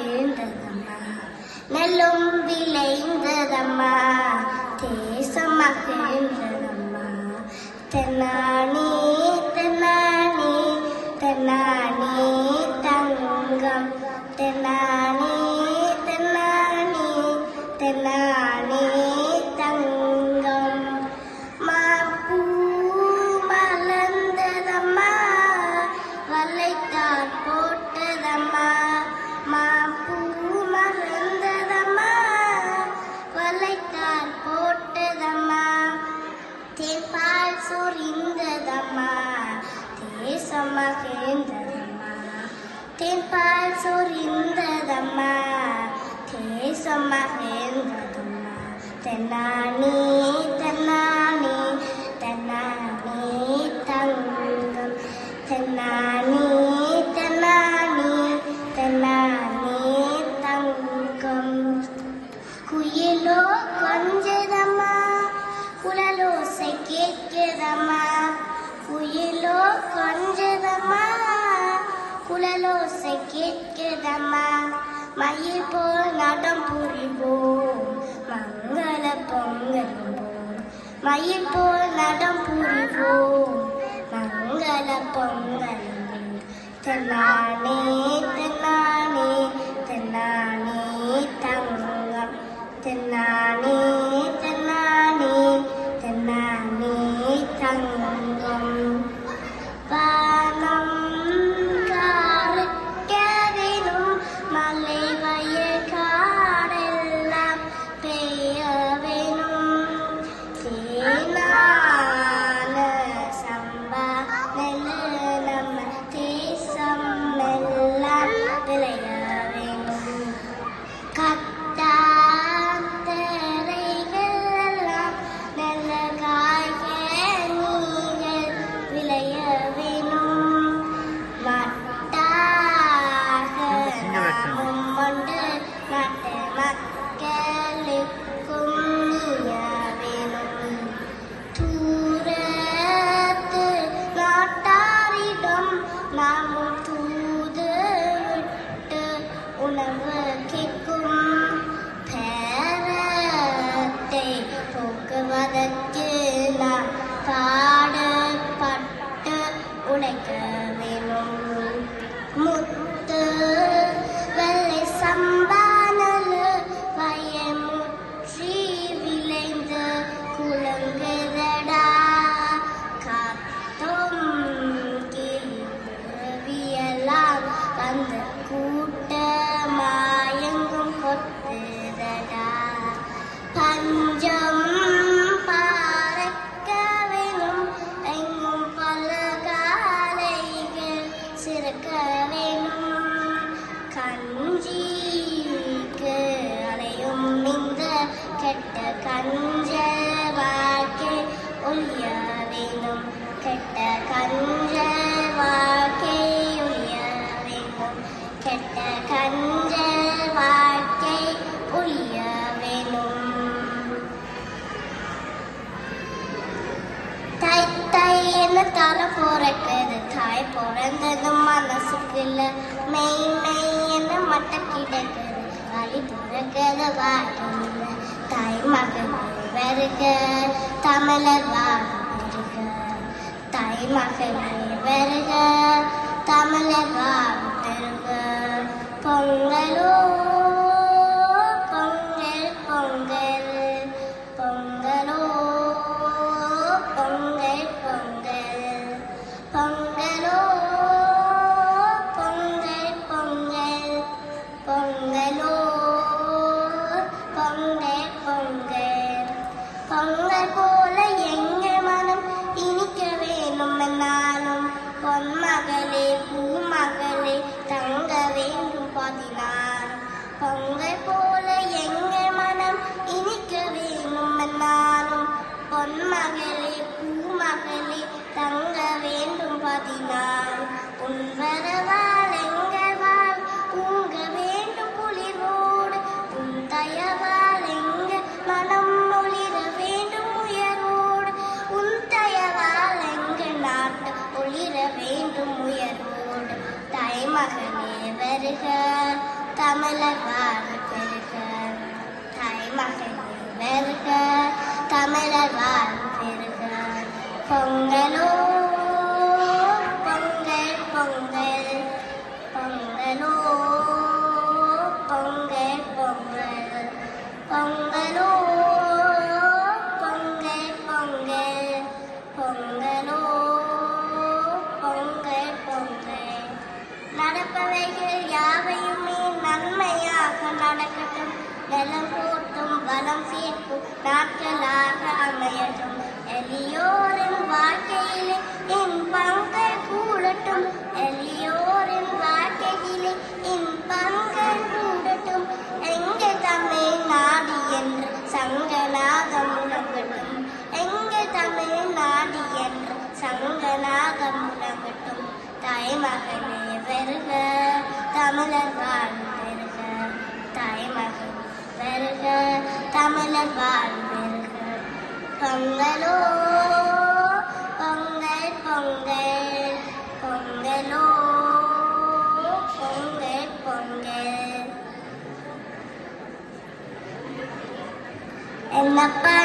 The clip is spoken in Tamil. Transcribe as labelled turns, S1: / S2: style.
S1: மகிழ்ந்ததம்மா நெல்லும் விளைந்ததம்மா தேசம் மகிழ்ந்ததம்மா தென்னானே தென்னானே தென்னானே தங்கம் தென்னானே தென்னானே தென்னானே தங்கம் மாப்பூ மலர்ந்ததம்மா வளைத்தார் போட்டதம்மா மாப்பூ மலர்ந்ததம்மா வளைத்தார் போட்டதம்மா தேன்பால் சொரிந்ததம்மா தேசம் மகிழ்ந்ததம்மா தேன்பால் சொரிந்ததம்மா தேசம் மகிழ்ந்ததம்மா தென்னானே தென்னானே தென்னானே தங்கம் தென்னானே தென்னானே தென்னானே தங்கம் குயிலோ கொஞ்சதம்மா குழலோசை கேட்கிறதம்மா குயிலோ கொஞ்சதம்மா குழலோசை கேட்கிறதம்மா மயில் போல் நடம் புரிவோம் மங்கள பொங்கலும்போம் மயில் போல் நடம் புரிவோம் மங்கள பொங்கலும்போம் தென்னானே தென்னானே தென்னானே தங்கம் தென்னானே தென்னானே தென்னானே தங்கம் வானம் காருக்க வேணும் மலை வயல் காடெல்லாம் பெய்ய வேணும் தேனான சம்பா நெல்லு நம்ம தேசம் எல்லாம் விளைய வேணும் கட்டாத்தரைகள் எல்லாம் நல்ல காய்கனிகள் விளைய வேணும் மட்டாக நாமும் கொண்டு நாட்டு மக்களுக்கும் நீய வேணும் தூரத்து நாட்டாரிடம் நாமும் தூது விட்டு உணவு கேட்கும் பேரத்தை போக்குவதற்கு நாம் பாடுபட்டு உழைக்க வேணும் முத்து வெள்ளை சம்பானல் பயமுற்றி விளைந்து குளங்குதடா காத்தும் கேள்வியெல்லாம் அந்த கூட்டமாயங்கும் கொத்துதடா பஞ்சம் பாரக்க வேணும் எங்கும் பல காலைகள் சிறக்க வேணும் கஞ்சிக்கு அலையும் இந்த கெட்ட கஞ்ச வாழ்க்கை ஒழிய வேணும் கெட்ட கஞ்ச வாழ்க்கை ஒழிய வேணும் கெட்ட கஞ்ச வாழ்க்கை ஒழிய வேணும் தாய் தாய் என்ன தலை பிறக்குது தாய் பிறந்ததும் மனசுக்குள்ள மெய் மெய் என்ன மட்ட கிடக்குது வழி பிறக்குது வாழ்க்கையில் தாய் மகள் வருக தமிழர் வாழ்க தாய் மகள் வருக தமிழர் வாழ்க பொங்கலோ பொங்கல் பொங்கல் பொங்கலோ பொங்கல் பொங்கல் பொங்கலோ பொங்கல் பொங்கல் பொங்கலோ பொங்கல் பொங்கல் பொங்கல் போல எங்கள் மனம் இனிக்க வேணும் என்னாலும் பொன்மகளே பூமகளே தங்க வேண்டும் பதினாறு பொங்கல் போல எங்கள் மனம் இனிக்க வேணும் என்னாலும் பொன்மகளே பூமகளே தங்க வேண்டும் பதினாறு உன் வரவால் எங்கள் வாழ் உங்க வேண்டும் குளிரோடு உன் தயவால் எங்கள் மனம் ஒளிர வேண்டும் உயரோடு உன் தயவால் எங்கள் நாட்டு ஒளிர வேண்டும் உயரோடு தாய் மகனே வருக தமிழர் வாழ்வு பெருக தாய்மகனே வருக தமிழர் வாழ்வு பெருக பொங்கலோ பொங்கல் பொங்கல் பொங்கலோ பொங்கல் பொங்கல் பொங்கலோ பொங்கல் பொங்கல் பொங்கலோ பொங்கல் பொங்கல் நடப்பவைகள் யாவையுமே நன்மையாக நடக்கட்டும் நலம் கூட்டும் வளம் சேர்க்கும் நாட்களாக அமையட்டும் எளியோரின் வாழ்க்கையிலே இன்பங்கள் கூடட்டும் எளியோரின் வாழ்க்கையிலே இன்பங்கள் கூடட்டும் எங்கள் தமிழ் நாடு என்று சங்கநாதம் முழங்கட்டும் எங்கள் தமிழ் நாடு என்று சங்கநாதம் முழங்கட்டும் தாய்மகனே வருக தமிழர் வாழ்வு பெருக தாய்மகன் வருக தமிழர் வாழ்வு பெருக பொங்கலோ பொங்கல் பொங்கல் பொங்கலோ பொங்கல் பொங்கல் என்னப்பா